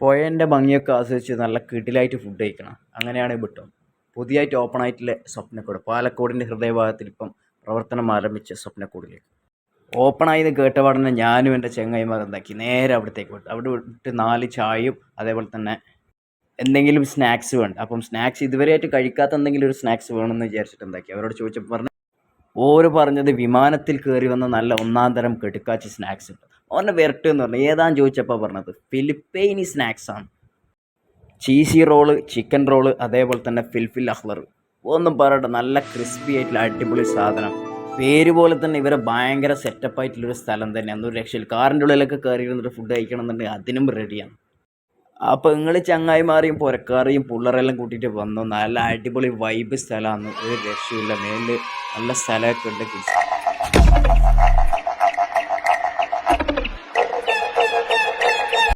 പുഴേൻ്റെ ഭംഗിയൊക്കെ ആസ്വദിച്ച് നല്ല കിടിലായിട്ട് ഫുഡ് കഴിക്കണം. അങ്ങനെയാണ് വിട്ടോ. പുതിയതായിട്ട് ഓപ്പൺ ആയിട്ടുള്ള സ്വപ്നക്കൂട് പാലക്കോടിൻ്റെ ഹൃദയഭാഗത്തിൽ ഇപ്പം പ്രവർത്തനം ആരംഭിച്ച സ്വപ്നക്കൂടിലേക്ക് ഓപ്പണായി കേട്ട പാടന്നെ ഞാനും എൻ്റെ ചെങ്ങായിമാർ എന്താക്കി നേരെ അവിടത്തേക്ക് വിട്ടു. അവിടെ വിട്ട് 4 ചായയും അതേപോലെ തന്നെ എന്തെങ്കിലും സ്നാക്സ് വേണ്ട. അപ്പം സ്നാക്സ് ഇതുവരെയായിട്ട് കഴിക്കാത്ത എന്തെങ്കിലും ഒരു സ്നാക്സ് വേണമെന്ന് വിചാരിച്ചിട്ട് എന്താക്കി അവരോട് ചോദിച്ചപ്പോൾ പറഞ്ഞു ഓര് പറഞ്ഞത് വിമാനത്തിൽ കയറി വന്ന നല്ല ഒന്നാം തരം കെടുക്കാച്ചി സ്നാക്സ് ഉണ്ട്. ഓനെ വരട്ടെ എന്ന് പറഞ്ഞു. ഏതാന്ന് ചോദിച്ചപ്പോൾ പറഞ്ഞത് ഫിലിപ്പൈനി സ്നാക്സ് ആണ്. ചീസി റോള്, ചിക്കൻ റോള്, അതേപോലെ തന്നെ ഫിൽഫിൽ അഹ്ലർ. ഒന്നും പറയട്ടെ, നല്ല ക്രിസ്പി ആയിട്ടുള്ള അടിപൊളി സാധനം. പേര് പോലെ തന്നെ ഇവരെ ഭയങ്കര സെറ്റപ്പായിട്ടുള്ളൊരു സ്ഥലം തന്നെയാണ്. ഒരു രക്ഷയിൽ കാറിൻ്റെ ഉള്ളിലൊക്കെ കയറി ഇരുന്നിട്ട് ഫുഡ് കഴിക്കണം എന്നുണ്ടെങ്കിൽ അതിനും റെഡിയാണ്. അപ്പോൾ നിങ്ങൾ ചങ്ങായിമാരെയും പുരക്കാരെയും പിള്ളേരെല്ലാം കൂട്ടിയിട്ട് വന്നു. നല്ല അടിപൊളി വൈബ് സ്ഥലമാണ്. ഒരു രക്ഷയില്ല. മേലിൽ നല്ല സ്ഥലമൊക്കെ ഉണ്ട്.